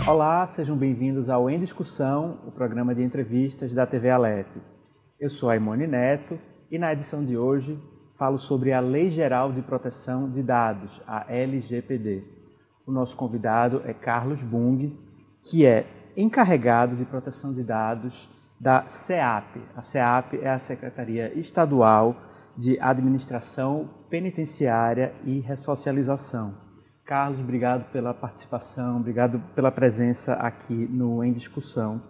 Olá, sejam bem-vindos ao Em Discussão, o programa de entrevistas da TV Alep. Eu sou Aimone Neto e na edição de hoje falo sobre a Lei Geral de Proteção de Dados, a LGPD. O nosso convidado é Carlos Bung, que é encarregado de proteção de dados da SEAP. A SEAP é a Secretaria Estadual de Administração Penitenciária e Ressocialização. Carlos, obrigado pela participação, obrigado pela presença aqui no Em Discussão.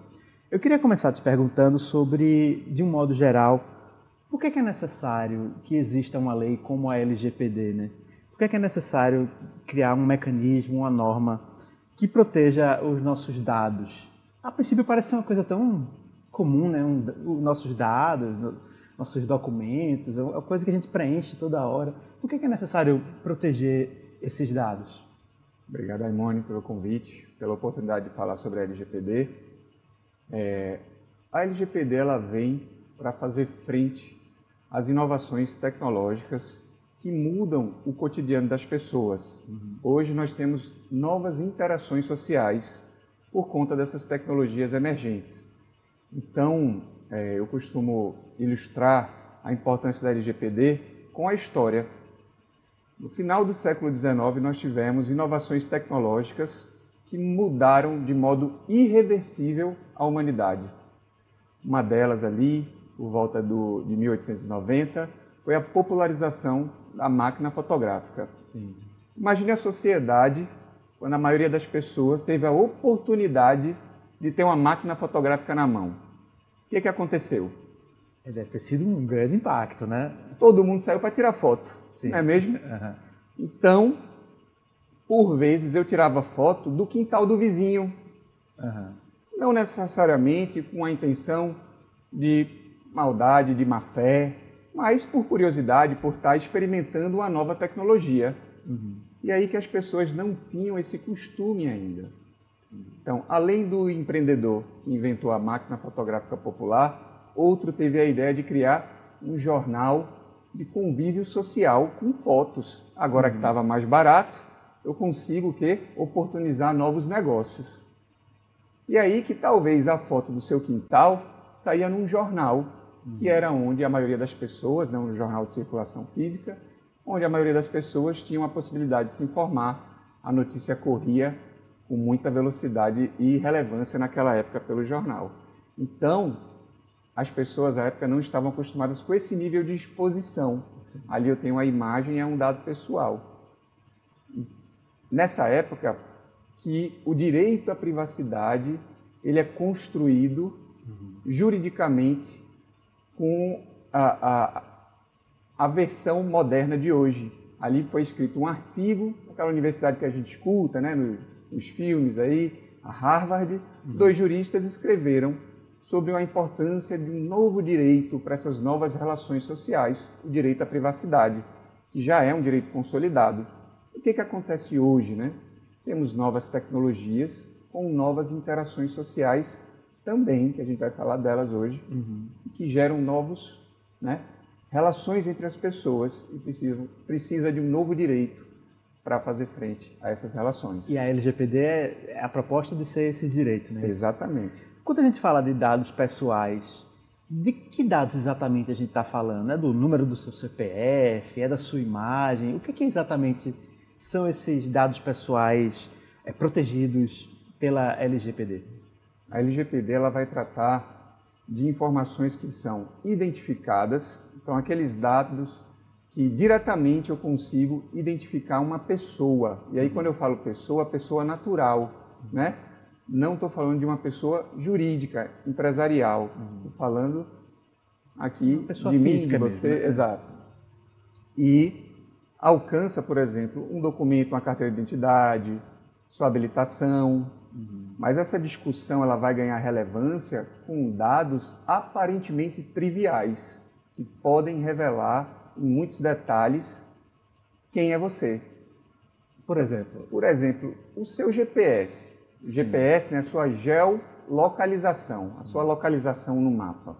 Eu queria começar te perguntando sobre, de um modo geral, por que é necessário que exista uma lei como a LGPD, né? Por que é necessário criar um mecanismo, uma norma que proteja os nossos dados? A princípio parece uma coisa tão comum, né? Os nossos dados, nossos documentos, é uma coisa que a gente preenche toda hora. Por que é necessário proteger esses dados? Obrigado, Aimone, pelo convite, pela oportunidade de falar sobre a LGPD. A LGPD ela vem para fazer frente às inovações tecnológicas que mudam o cotidiano das pessoas. Hoje nós temos novas interações sociais por conta dessas tecnologias emergentes. Então, eu costumo ilustrar a importância da LGPD com a história. No final do século XIX, nós tivemos inovações tecnológicas que mudaram de modo irreversível a humanidade. Uma delas ali, por volta de 1890, foi a popularização da máquina fotográfica. Sim. Imagine a sociedade quando a maioria das pessoas teve a oportunidade de ter uma máquina fotográfica na mão. O que aconteceu? Deve ter sido um grande impacto, né? Todo mundo saiu para tirar foto. Sim. Não é mesmo? Uhum. Então, por vezes eu tirava foto do quintal do vizinho. Uhum. Não necessariamente com a intenção de maldade, de má fé, mas por curiosidade, por estar experimentando uma nova tecnologia. Uhum. E aí que as pessoas não tinham esse costume ainda. Então, além do empreendedor que inventou a máquina fotográfica popular, outro teve a ideia de criar um jornal de convívio social com fotos. Agora que estava mais barato, eu consigo oportunizar novos negócios. E aí que talvez a foto do seu quintal saía num jornal, que era onde a maioria das pessoas, um jornal de circulação física, onde a maioria das pessoas tinha a possibilidade de se informar. A notícia corria com muita velocidade e relevância naquela época pelo jornal. Então, as pessoas à época não estavam acostumadas com esse nível de exposição. Ali eu tenho a imagem e é um dado pessoal. Nessa época que o direito à privacidade ele é construído juridicamente com a versão moderna de hoje. Ali foi escrito um artigo, aquela universidade que a gente escuta, né, nos filmes aí, a Harvard, dois juristas escreveram sobre a importância de um novo direito para essas novas relações sociais, o direito à privacidade, que já é um direito consolidado. O que acontece hoje, né? Temos novas tecnologias com novas interações sociais também, que a gente vai falar delas hoje, que geram novos, relações entre as pessoas e precisa de um novo direito para fazer frente a essas relações. E a LGPD é a proposta de ser esse direito, né? Exatamente. Quando a gente fala de dados pessoais, de que dados exatamente a gente está falando? É do número do seu CPF? É da sua imagem? O que exatamente são esses dados pessoais protegidos pela LGPD? A LGPD ela vai tratar de informações que são identificadas, então aqueles dados que diretamente eu consigo identificar uma pessoa. E aí quando eu falo pessoa natural, né? Não estou falando de uma pessoa jurídica, empresarial. Estou falando aqui de mim, de você. Mesmo, né? Exato. E alcança, por exemplo, um documento, uma carteira de identidade, sua habilitação. Mas essa discussão ela vai ganhar relevância com dados aparentemente triviais, que podem revelar em muitos detalhes quem é você. Por exemplo? Por exemplo, o seu GPS. O GPS, né, a sua geolocalização, a sua localização no mapa.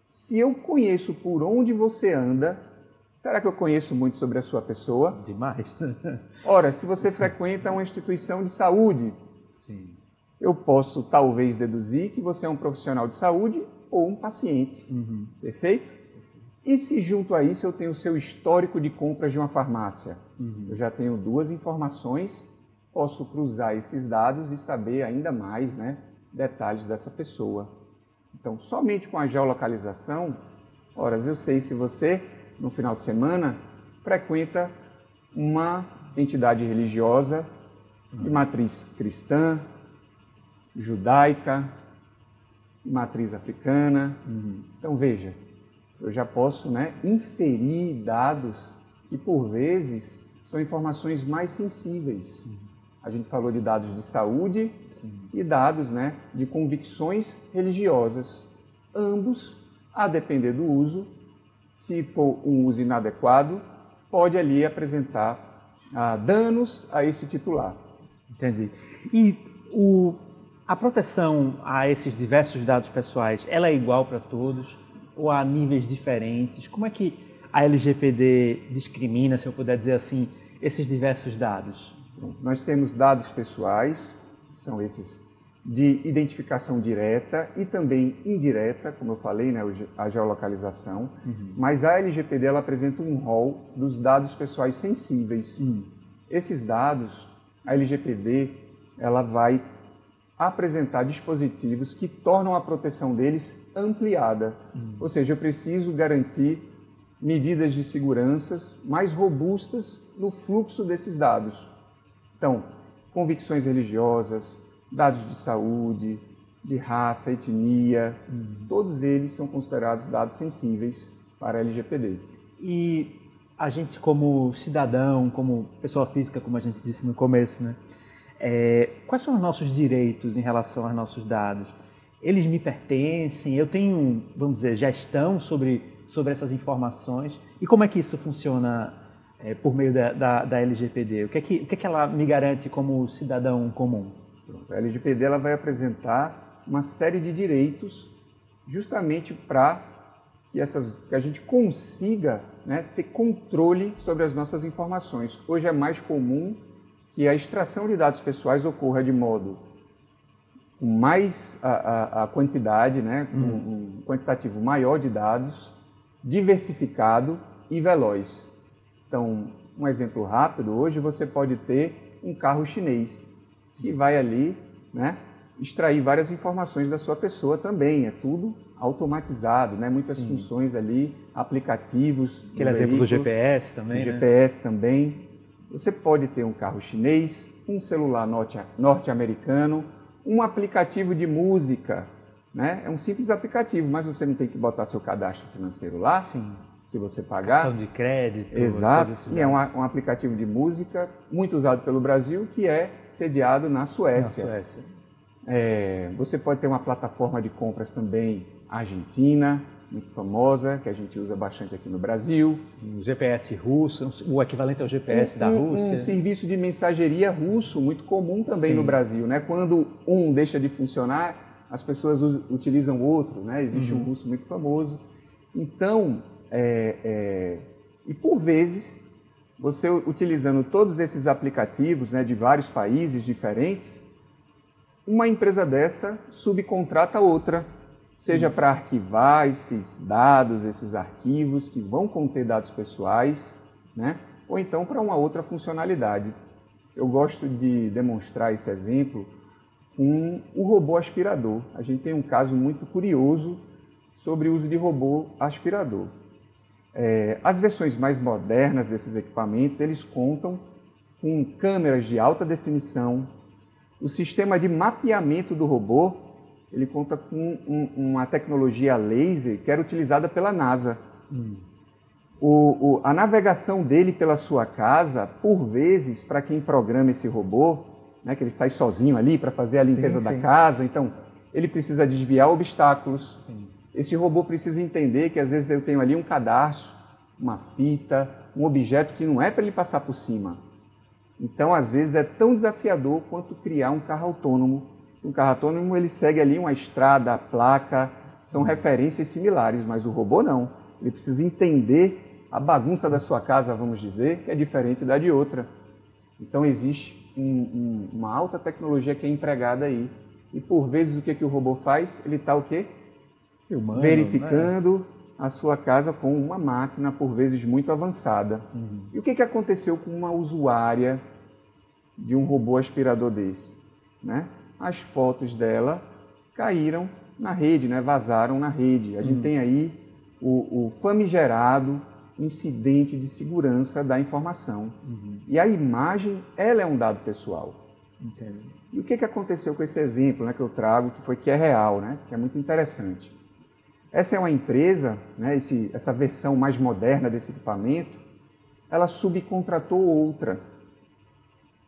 Se eu conheço por onde você anda, será que eu conheço muito sobre a sua pessoa? Demais. Ora, se você frequenta uma instituição de saúde, Sim. Eu posso talvez deduzir que você é um profissional de saúde ou um paciente, perfeito? E se junto a isso eu tenho o seu histórico de compras de uma farmácia? Eu já tenho duas informações, posso cruzar esses dados e saber ainda mais, né, detalhes dessa pessoa. Então, somente com a geolocalização, eu sei se você, no final de semana, frequenta uma entidade religiosa de matriz cristã, judaica, de matriz africana. Então, veja, eu já posso, né, inferir dados que, por vezes, são informações mais sensíveis. A gente falou de dados de saúde e dados, né, de convicções religiosas. Ambos, a depender do uso, se for um uso inadequado, pode ali apresentar danos a esse titular. Entendi. E a proteção a esses diversos dados pessoais, ela é igual para todos ou há níveis diferentes? Como é que a LGPD discrimina, se eu puder dizer assim, esses diversos dados? Nós temos dados pessoais, que são esses de identificação direta e também indireta, como eu falei, né, a geolocalização, mas a LGPD ela apresenta um rol dos dados pessoais sensíveis. Esses dados, a LGPD ela vai apresentar dispositivos que tornam a proteção deles ampliada. Ou seja, eu preciso garantir medidas de segurança mais robustas no fluxo desses dados. Então, convicções religiosas, dados de saúde, de raça, etnia, todos eles são considerados dados sensíveis para a LGPD. E a gente como cidadão, como pessoa física, como a gente disse no começo, né? Quais são os nossos direitos em relação aos nossos dados? Eles me pertencem? Eu tenho, vamos dizer, gestão sobre essas informações? E como é que isso funciona por meio da LGPD? O que é que ela me garante como cidadão comum? Pronto, a LGPD ela vai apresentar uma série de direitos justamente para que a gente consiga, né, ter controle sobre as nossas informações. Hoje é mais comum que a extração de dados pessoais ocorra de modo com mais a quantidade, né, com um quantitativo maior de dados, diversificado e veloz. Então, um exemplo rápido, hoje você pode ter um carro chinês que vai ali, né, extrair várias informações da sua pessoa também, é tudo automatizado, né, muitas funções ali, aplicativos. Aquele exemplo do GPS também, né? GPS também. Você pode ter um carro chinês, um celular norte-americano, um aplicativo de música, né? É um simples aplicativo, mas você não tem que botar seu cadastro financeiro lá, se você pagar. Cartão de crédito. Exato, e é um aplicativo de música muito usado pelo Brasil, que é sediado na Suécia. Você pode ter uma plataforma de compras também argentina, muito famosa, que a gente usa bastante aqui no Brasil. O GPS russo, o equivalente ao GPS da Rússia. Um serviço de mensageria russo, muito comum também no Brasil, né? Quando um deixa de funcionar, as pessoas utilizam outro, né? Existe um russo muito famoso. Então, e por vezes, você utilizando todos esses aplicativos, né, de vários países diferentes, uma empresa dessa subcontrata outra, seja para arquivar esses dados, esses arquivos que vão conter dados pessoais, né? Ou então para uma outra funcionalidade. Eu gosto de demonstrar esse exemplo com o robô aspirador. A gente tem um caso muito curioso sobre o uso de robô aspirador. As versões mais modernas desses equipamentos, eles contam com câmeras de alta definição. O sistema de mapeamento do robô, ele conta com uma tecnologia laser que era utilizada pela NASA. A navegação dele pela sua casa, por vezes, para quem programa esse robô, né, que ele sai sozinho ali para fazer a limpeza da casa, então ele precisa desviar obstáculos. Esse robô precisa entender que às vezes eu tenho ali um cadarço, uma fita, um objeto que não é para ele passar por cima. Então, às vezes, é tão desafiador quanto criar um carro autônomo. Um carro autônomo, ele segue ali uma estrada, a placa, são referências similares, mas o robô não. Ele precisa entender a bagunça da sua casa, vamos dizer, que é diferente da de outra. Então, existe uma alta tecnologia que é empregada aí. E por vezes o que o robô faz? Ele está o quê? Filmando, verificando a sua casa com uma máquina, por vezes muito avançada. E o que aconteceu com uma usuária de um robô aspirador desse? Né? As fotos dela caíram na rede, né? Vazaram na rede. A gente tem aí o famigerado incidente de segurança da informação. E a imagem, ela é um dado pessoal. Entendo. E o que aconteceu com esse exemplo, né, que eu trago, que é real, né, que é muito interessante. Essa é uma empresa, né, essa versão mais moderna desse equipamento, ela subcontratou outra.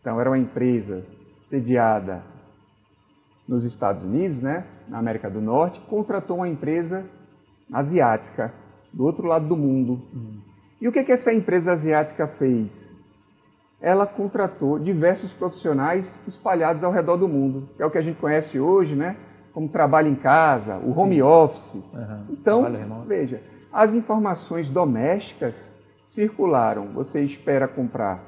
Então, era uma empresa sediada nos Estados Unidos, né, na América do Norte, contratou uma empresa asiática, do outro lado do mundo. E o que essa empresa asiática fez? Ela contratou diversos profissionais espalhados ao redor do mundo, que é o que a gente conhece hoje, né, como trabalho em casa, o home office. Então, veja, as informações domésticas circularam. Você espera comprar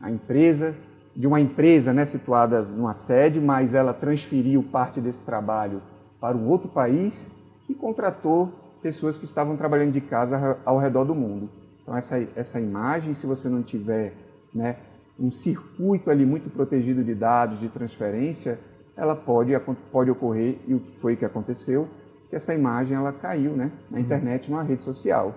a empresa, de uma empresa, né, situada numa sede, mas ela transferiu parte desse trabalho para um outro país que contratou pessoas que estavam trabalhando de casa ao redor do mundo. Então, essa imagem, se você não tiver, né, um circuito ali muito protegido de dados, de transferência, ela pode ocorrer, e o que foi que aconteceu, que essa imagem ela caiu, né, na internet, numa rede social.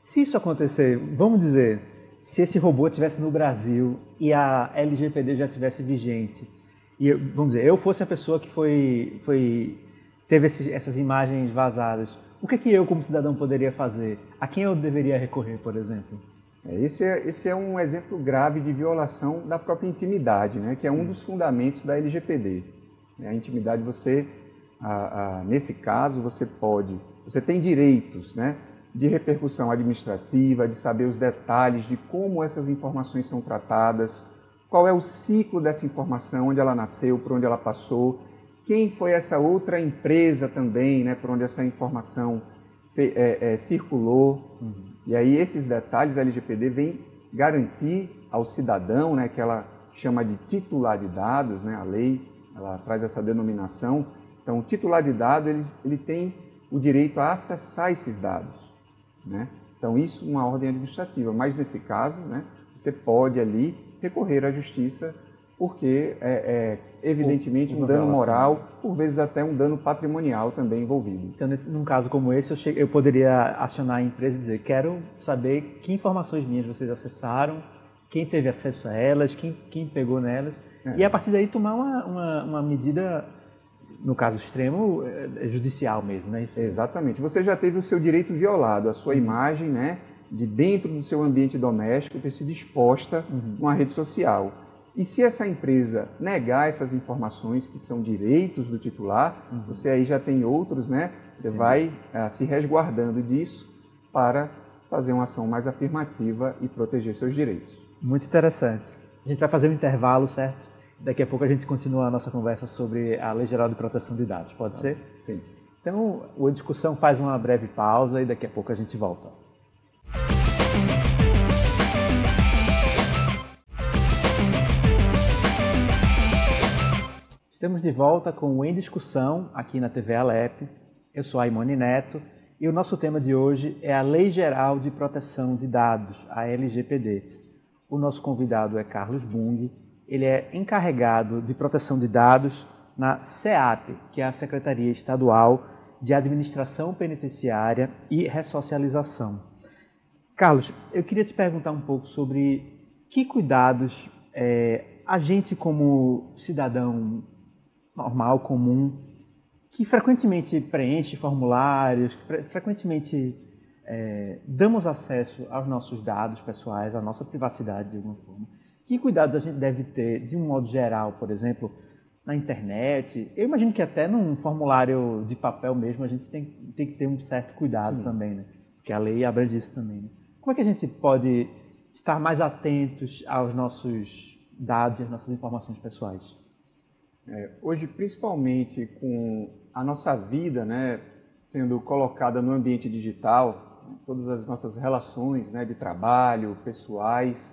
Se isso acontecer, vamos dizer, se esse robô estivesse no Brasil e a LGPD já estivesse vigente, e vamos dizer, eu fosse a pessoa que teve essas imagens vazadas, o que eu como cidadão poderia fazer? A quem eu deveria recorrer, por exemplo? Esse é um exemplo grave de violação da própria intimidade, né? Que é um dos fundamentos da LGPD. A intimidade, nesse caso, você tem direitos, né, de repercussão administrativa, de saber os detalhes de como essas informações são tratadas, qual é o ciclo dessa informação, onde ela nasceu, por onde ela passou, quem foi essa outra empresa também, né, por onde essa informação circulou. E aí esses detalhes da LGPD vêm garantir ao cidadão, né, que ela chama de titular de dados, né, a lei ela traz essa denominação. Então, o titular de dados ele tem o direito a acessar esses dados, né? Então, isso é uma ordem administrativa, mas nesse caso, né, você pode ali recorrer à justiça porque evidentemente um dano moral, por vezes até um dano patrimonial também envolvido. Então, num caso como esse, eu poderia acionar a empresa e dizer, quero saber que informações minhas vocês acessaram, quem teve acesso a elas, quem pegou nelas, e a partir daí tomar uma medida, no caso extremo, judicial mesmo, né? Isso. Exatamente. Você já teve o seu direito violado, a sua imagem, né, de dentro do seu ambiente doméstico ter sido exposta numa rede social. E se essa empresa negar essas informações que são direitos do titular, você aí já tem outros, né? Você vai se resguardando disso para fazer uma ação mais afirmativa e proteger seus direitos. Muito interessante. A gente vai fazer um intervalo, certo? Daqui a pouco a gente continua a nossa conversa sobre a Lei Geral de Proteção de Dados. Pode ser? Sim. Então, a discussão faz uma breve pausa e daqui a pouco a gente volta. Estamos de volta com o Em Discussão, aqui na TV Alep. Eu sou Aimone Neto e o nosso tema de hoje é a Lei Geral de Proteção de Dados, a LGPD. O nosso convidado é Carlos Bung, ele é encarregado de proteção de dados na SEAP, que é a Secretaria Estadual de Administração Penitenciária e Ressocialização. Carlos, eu queria te perguntar um pouco sobre que cuidados a gente como cidadão normal, comum, que frequentemente preenche formulários, que frequentemente damos acesso aos nossos dados pessoais, à nossa privacidade de alguma forma. Que cuidados a gente deve ter, de um modo geral, por exemplo, na internet? Eu imagino que até num formulário de papel mesmo a gente tem que ter um certo cuidado também, né? Porque a lei abrange isso também, né? Como é que a gente pode estar mais atentos aos nossos dados e às nossas informações pessoais? Hoje, principalmente com a nossa vida, né, sendo colocada no ambiente digital, todas as nossas relações, né, de trabalho, pessoais,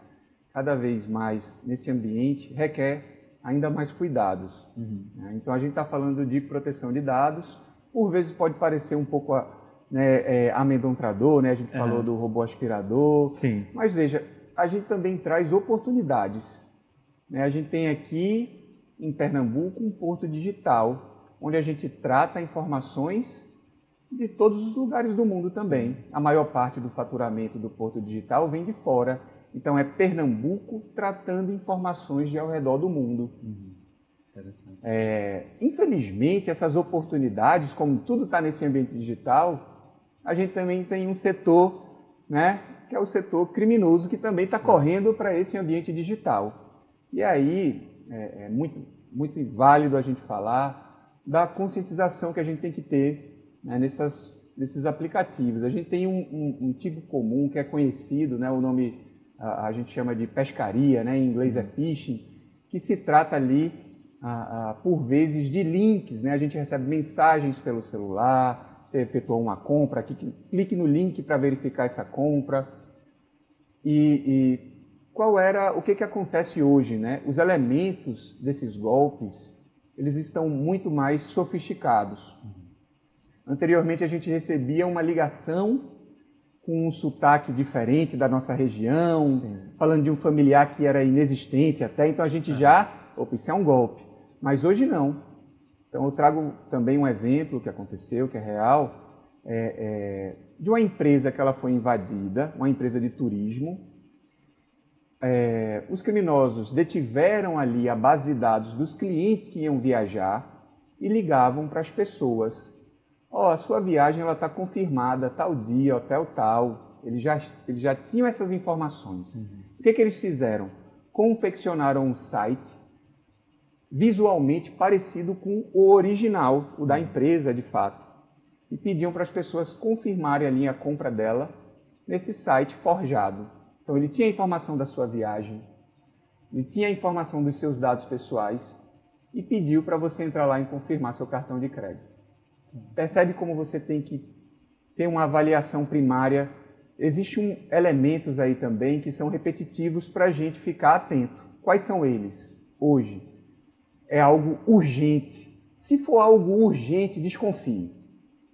cada vez mais nesse ambiente requer ainda mais cuidados. Né? Então, a gente está falando de proteção de dados, por vezes pode parecer um pouco amedrontador, né? A gente falou do robô aspirador, Sim. Mas veja, a gente também traz oportunidades. Né? A gente tem aqui em Pernambuco um porto digital, onde a gente trata informações de todos os lugares do mundo também. A maior parte do faturamento do porto digital vem de fora. Então, é Pernambuco tratando informações de ao redor do mundo. Infelizmente, essas oportunidades, como tudo está nesse ambiente digital, a gente também tem um setor, né, que é o setor criminoso, que também está correndo para esse ambiente digital. E aí, é muito válido a gente falar da conscientização que a gente tem que ter, né, nesses aplicativos. A gente tem um tipo comum que é conhecido, né, o nome a gente chama de pescaria, né, em inglês é phishing, que se trata ali, por vezes, de links. Né? A gente recebe mensagens pelo celular, você efetuou uma compra, clique no link para verificar essa compra. E o que acontece hoje? Né? Os elementos desses golpes, eles estão muito mais sofisticados. Anteriormente, a gente recebia uma ligação com um sotaque diferente da nossa região, falando de um familiar que era inexistente até, então a gente opa, isso é um golpe. Mas hoje não. Então eu trago também um exemplo que aconteceu, que é real, de uma empresa que ela foi invadida, uma empresa de turismo. Os criminosos detiveram ali a base de dados dos clientes que iam viajar e ligavam para as pessoas. A sua viagem está confirmada, tal dia, hotel tal. Eles já tinham essas informações. O que eles fizeram? Confeccionaram um site visualmente parecido com o original, o da empresa de fato. E pediam para as pessoas confirmarem ali a compra dela nesse site forjado. Então ele tinha a informação da sua viagem, ele tinha a informação dos seus dados pessoais e pediu para você entrar lá e confirmar seu cartão de crédito. Percebe como você tem que ter uma avaliação primária. Existem elementos aí também que são repetitivos para a gente ficar atento. Quais são eles? Hoje, é algo urgente. Se for algo urgente, desconfie.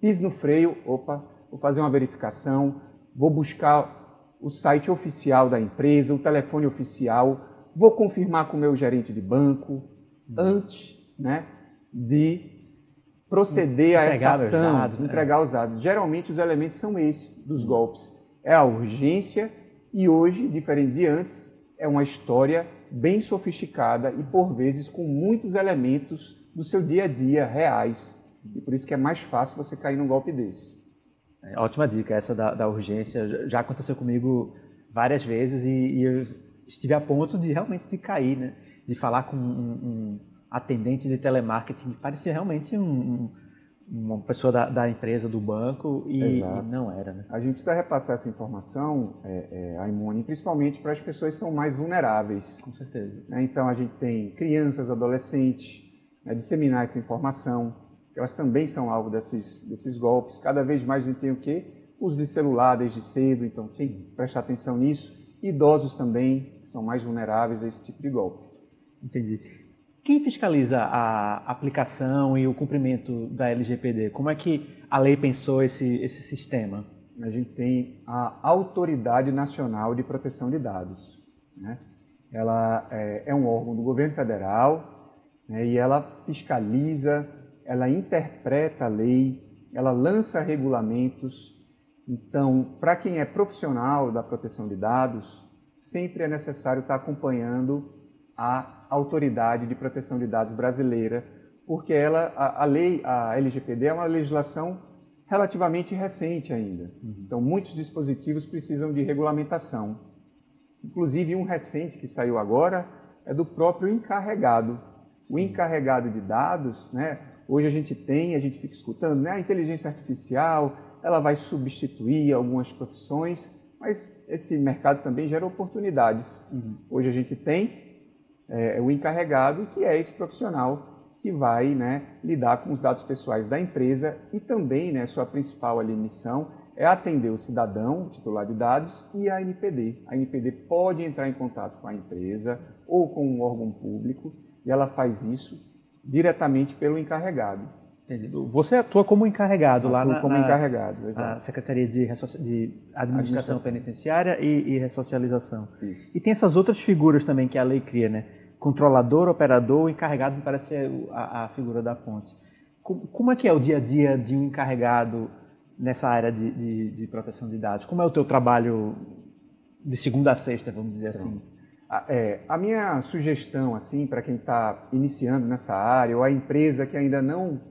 Pise no freio, opa, vou fazer uma verificação, vou buscar o site oficial da empresa, o telefone oficial, vou confirmar com o meu gerente de banco, antes, né, de proceder a essa ação, entregar os dados. Geralmente os elementos são esses dos golpes. É a urgência e hoje, diferente de antes, é uma história bem sofisticada e por vezes com muitos elementos do seu dia a dia reais. E por isso que é mais fácil você cair num golpe desse. Ótima dica essa da urgência. Já aconteceu comigo várias vezes e eu estive a ponto de realmente de cair, né? De falar com um atendente de telemarketing que parecia realmente uma pessoa da empresa, do banco, e não era. Né? A gente precisa repassar essa informação, Aimone, principalmente para as pessoas que são mais vulneráveis. Com certeza. Então, a gente tem crianças, adolescentes, disseminar essa informação, que elas também são alvo desses golpes. Cada vez mais a gente tem o quê? Uso de celular desde cedo, então tem que prestar atenção nisso. Idosos também, que são mais vulneráveis a esse tipo de golpe. Entendi. Quem fiscaliza a aplicação e o cumprimento da LGPD? Como é que a lei pensou esse sistema? A gente tem a Autoridade Nacional de Proteção de Dados. Né? Ela é um órgão do governo federal, né? E ela fiscaliza, ela interpreta a lei, ela lança regulamentos. Então, para quem é profissional da proteção de dados, sempre é necessário estar acompanhando a Autoridade de Proteção de Dados brasileira, porque a LGPD é uma legislação relativamente recente ainda. Então, muitos dispositivos precisam de regulamentação. Inclusive, um recente que saiu agora é do próprio encarregado. O encarregado de dados, né? Hoje a gente fica escutando, né? A inteligência artificial, ela vai substituir algumas profissões, mas esse mercado também gera oportunidades. Hoje a gente tem o encarregado, que é esse profissional que vai, né, lidar com os dados pessoais da empresa e também, né, sua principal ali, missão é atender o cidadão, o titular de dados, e a ANPD. A ANPD pode entrar em contato com a empresa ou com um órgão público, e ela faz isso diretamente pelo encarregado. Entendido. Você atua como encarregado lá na Secretaria de Administração Penitenciária e Ressocialização. Isso. E tem essas outras figuras também que a lei cria, né? Controlador, operador, encarregado me parece ser a figura da ponte. Como é que é o dia a dia de um encarregado nessa área de proteção de dados? Como é o teu trabalho de segunda a sexta, vamos dizer assim? A minha sugestão, assim, para quem está iniciando nessa área, ou a empresa que ainda não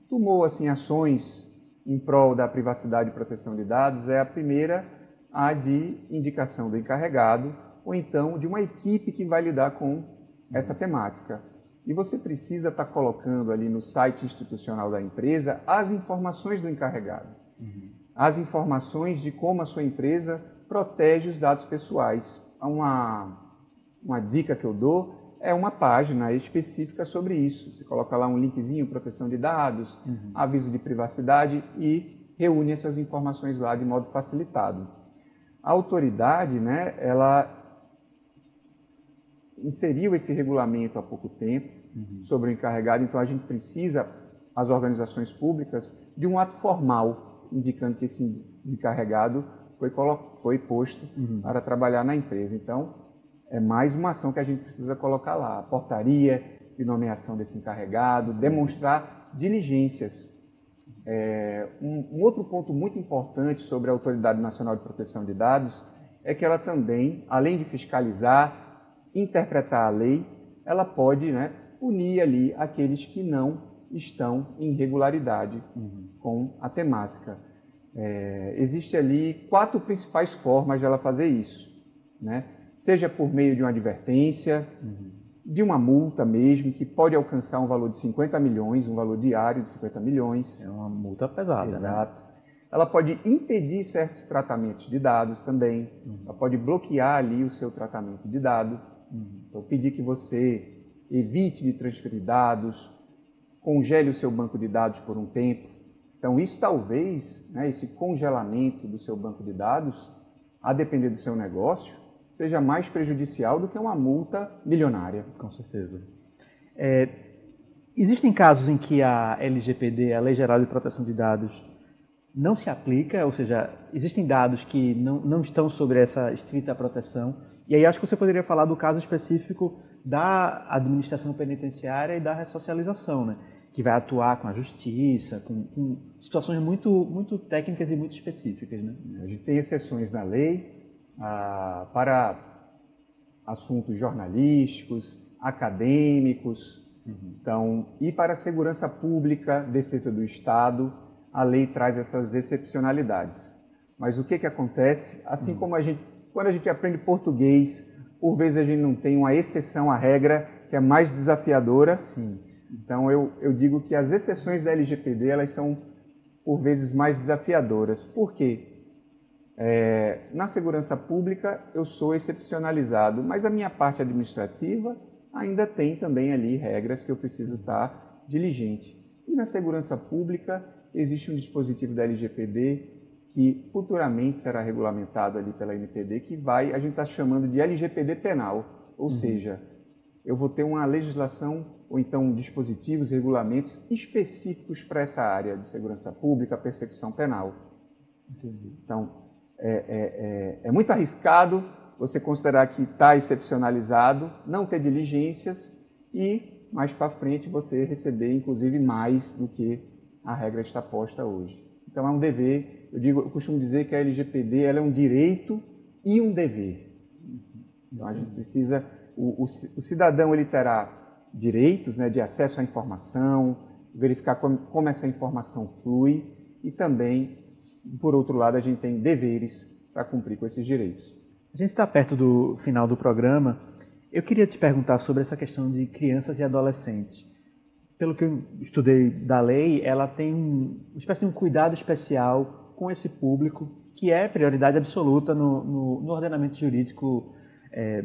tomou assim, ações em prol da privacidade e proteção de dados, é a primeira, a de indicação do encarregado, ou então de uma equipe que vai lidar com essa temática. E você precisa estar colocando ali no site institucional da empresa as informações do encarregado. As informações de como a sua empresa protege os dados pessoais. Uma dica que eu dou é uma página específica sobre isso. Você coloca lá um linkzinho, proteção de dados, aviso de privacidade e reúne essas informações lá de modo facilitado. A autoridade, né, ela inseriu esse regulamento há pouco tempo sobre o encarregado, então a gente precisa, as organizações públicas, de um ato formal indicando que esse encarregado foi posto para trabalhar na empresa. Então, é mais uma ação que a gente precisa colocar lá. A portaria de nomeação desse encarregado, demonstrar diligências. Um outro ponto muito importante sobre a Autoridade Nacional de Proteção de Dados é que ela também, além de fiscalizar, interpretar a lei, ela pode, né, punir ali aqueles que não estão em regularidade com a temática. Existem ali 4 principais formas de ela fazer isso, né? Seja por meio de uma advertência, de uma multa mesmo, que pode alcançar um valor de 50 milhões, um valor diário de 50 milhões. É uma multa pesada, Exato. né? Ela pode impedir certos tratamentos de dados também. Ela pode bloquear ali o seu tratamento de dado. Então, pedir que você evite de transferir dados, congele o seu banco de dados por um tempo. Então, isso talvez, né, esse congelamento do seu banco de dados, a depender do seu negócio, seja mais prejudicial do que uma multa milionária. Com certeza. Existem casos em que a LGPD, a Lei Geral de Proteção de Dados, não se aplica, ou seja, existem dados que não estão sobre essa estrita proteção. E aí acho que você poderia falar do caso específico da administração penitenciária e da ressocialização, né? Que vai atuar com a justiça, com situações muito técnicas e muito específicas, né? A gente tem exceções na lei para assuntos jornalísticos, acadêmicos, então, e para a segurança pública, defesa do Estado, a lei traz essas excepcionalidades. Mas o que acontece? Assim como quando a gente aprende português, por vezes a gente não tem uma exceção à regra que é mais desafiadora. Sim. Então, eu digo que as exceções da LGPD, elas são, por vezes, mais desafiadoras. Por quê? Na segurança pública, eu sou excepcionalizado, mas a minha parte administrativa ainda tem também ali regras que eu preciso estar diligente. E na segurança pública, existe um dispositivo da LGPD que futuramente será regulamentado ali pela ANPD, que a gente está chamando de LGPD penal, ou seja, eu vou ter uma legislação ou então dispositivos, regulamentos específicos para essa área de segurança pública, persecução penal. Entendi. Então, é muito arriscado você considerar que está excepcionalizado, não ter diligências e, mais para frente, você receber, inclusive, mais do que a regra está posta hoje. Então, é um dever. Eu costumo dizer que a LGPD ela é um direito e um dever. Então, a gente precisa... O cidadão ele terá direitos, né, de acesso à informação, verificar como essa informação flui e também, por outro lado, a gente tem deveres para cumprir com esses direitos. A gente está perto do final do programa. Eu queria te perguntar sobre essa questão de crianças e adolescentes. Pelo que eu estudei da lei, ela tem uma espécie de um cuidado especial com esse público, que é prioridade absoluta no ordenamento jurídico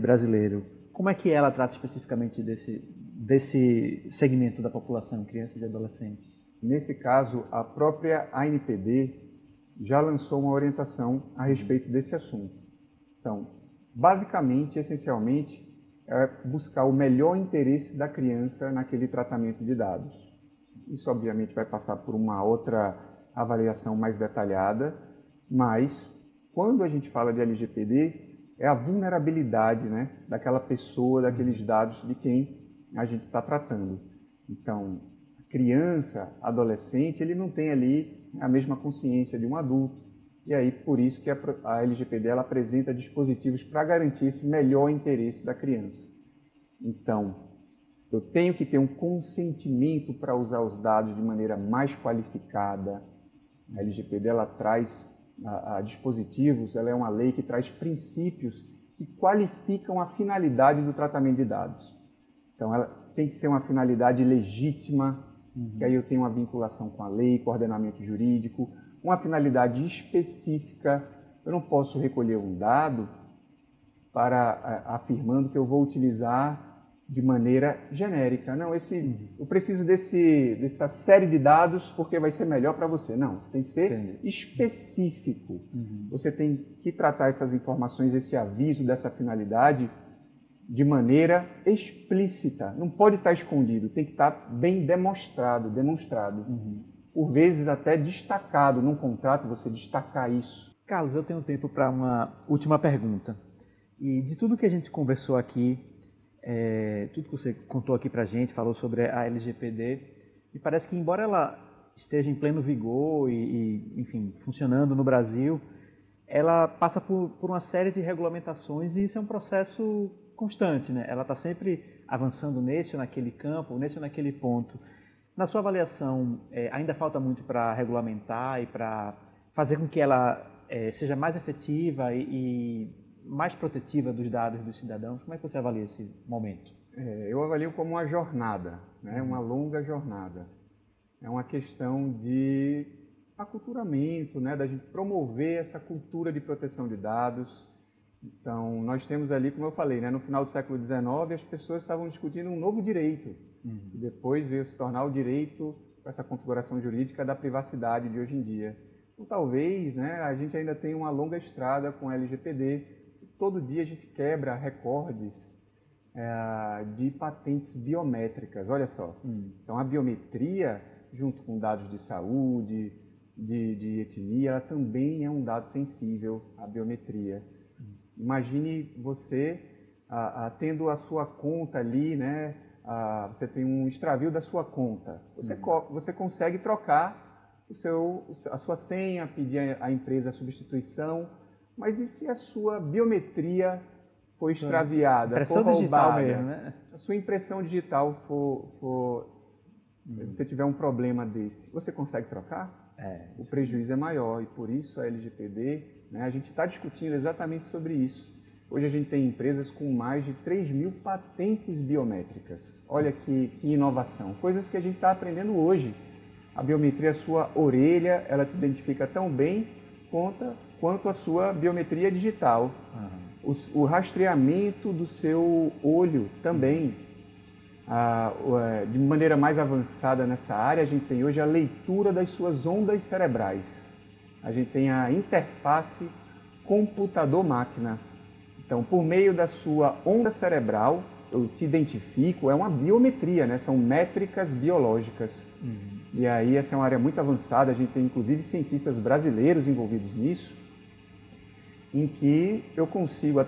brasileiro. Como é que ela trata especificamente desse segmento da população, crianças e adolescentes? Nesse caso, a própria ANPD já lançou uma orientação a respeito desse assunto. Então, basicamente, essencialmente, é buscar o melhor interesse da criança naquele tratamento de dados. Isso, obviamente, vai passar por uma outra avaliação mais detalhada, mas quando a gente fala de LGPD, é a vulnerabilidade, né, daquela pessoa, daqueles dados de quem a gente está tratando. Então, criança, adolescente, ele não tem ali a mesma consciência de um adulto. E aí, por isso que a LGPD ela apresenta dispositivos para garantir esse melhor interesse da criança. Então, eu tenho que ter um consentimento para usar os dados de maneira mais qualificada. A LGPD ela traz a dispositivos, ela é uma lei que traz princípios que qualificam a finalidade do tratamento de dados. Então, ela tem que ser uma finalidade legítima, que aí eu tenho uma vinculação com a lei, com o ordenamento jurídico, uma finalidade específica. Eu não posso recolher um dado afirmando que eu vou utilizar de maneira genérica. Não, eu preciso dessa série de dados porque vai ser melhor para você. Não, você tem que ser específico. Você tem que tratar essas informações, esse aviso dessa finalidade de maneira explícita. Não pode estar escondido, tem que estar bem demonstrado. Por vezes até destacado. Num contrato você destacar isso. Carlos, eu tenho tempo para uma última pergunta. E de tudo que a gente conversou aqui, tudo que você contou aqui para a gente, falou sobre a LGPD, me parece que, embora ela esteja em pleno vigor enfim, funcionando no Brasil, ela passa por uma série de regulamentações e isso é um processo constante, né? Ela está sempre avançando nesse ou naquele campo, nesse ou naquele ponto. Na sua avaliação, ainda falta muito para regulamentar e para fazer com que ela seja mais efetiva e mais protetiva dos dados dos cidadãos? Como é que você avalia esse momento? Eu avalio como uma jornada, né? Uma longa jornada. É uma questão de aculturamento, né? Da gente promover essa cultura de proteção de dados. Então, nós temos ali, como eu falei, né? No final do século XIX, as pessoas estavam discutindo um novo direito, que depois veio se tornar o direito com essa configuração jurídica da privacidade de hoje em dia. Então, talvez, né, a gente ainda tenha uma longa estrada com a LGPD. Todo dia a gente quebra recordes de patentes biométricas, olha só. Então, a biometria, junto com dados de saúde, de etnia, ela também é um dado sensível, a biometria. Imagine você tendo a sua conta ali, né? Você tem um extravio da sua conta. Você consegue trocar a sua senha, pedir à empresa a substituição, mas e se a sua biometria for extraviada, for roubada? Digital mesmo, né? A sua impressão digital você tiver um problema desse, você consegue trocar? O prejuízo é maior e por isso a LGPD, né, a gente está discutindo exatamente sobre isso. Hoje a gente tem empresas com mais de 3.000 patentes biométricas. Olha que inovação, coisas que a gente está aprendendo hoje. A biometria, a sua orelha, ela te identifica tão bem quanto a sua biometria digital. O rastreamento do seu olho também. De maneira mais avançada nessa área, a gente tem hoje a leitura das suas ondas cerebrais. A gente tem a interface computador-máquina. Então, por meio da sua onda cerebral, eu te identifico, é uma biometria, né? São métricas biológicas. E aí essa é uma área muito avançada, a gente tem inclusive cientistas brasileiros envolvidos nisso, em que eu consigo,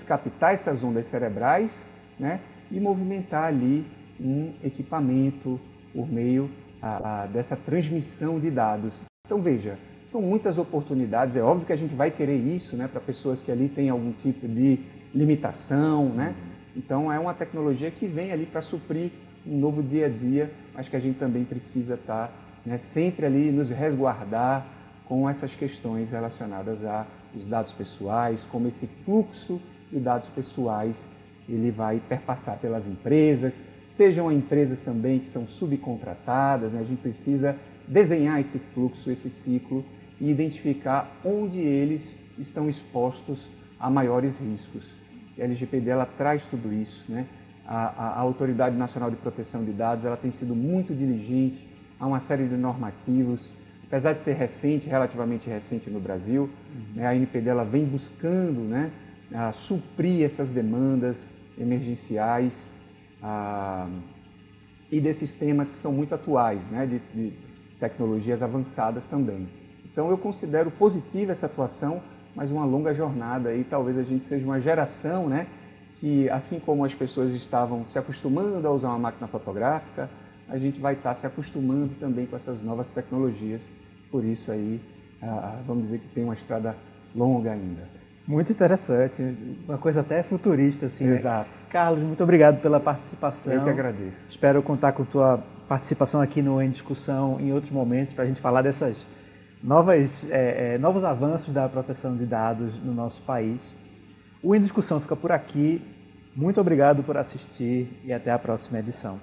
captar essas ondas cerebrais, né? E movimentar ali um equipamento por meio dessa transmissão de dados. Então, veja, são muitas oportunidades. É óbvio que a gente vai querer isso, né, para pessoas que ali têm algum tipo de limitação, né? Então, é uma tecnologia que vem ali para suprir um novo dia a dia, mas que a gente também precisa estar, né, sempre ali nos resguardar com essas questões relacionadas aos dados pessoais, como esse fluxo de dados pessoais ele vai perpassar pelas empresas, sejam empresas também que são subcontratadas, né? A gente precisa desenhar esse fluxo, esse ciclo e identificar onde eles estão expostos a maiores riscos. E a LGPD ela traz tudo isso, né? A Autoridade Nacional de Proteção de Dados ela tem sido muito diligente, há uma série de normativos, apesar de ser recente, relativamente recente no Brasil, né, a ANPD ela vem buscando, né, suprir essas demandas emergenciais e desses temas que são muito atuais, né, de tecnologias avançadas também. Então eu considero positiva essa atuação, mas uma longa jornada e talvez a gente seja uma geração, né, que assim como as pessoas estavam se acostumando a usar uma máquina fotográfica, a gente vai estar se acostumando também com essas novas tecnologias. Por isso aí, vamos dizer que tem uma estrada longa ainda. Muito interessante, uma coisa até futurista, assim. Exato. Né? Carlos, muito obrigado pela participação. Eu que agradeço. Espero contar com tua participação aqui no Em Discussão em outros momentos para a gente falar dessas novos avanços da proteção de dados no nosso país. O Em Discussão fica por aqui. Muito obrigado por assistir e até a próxima edição.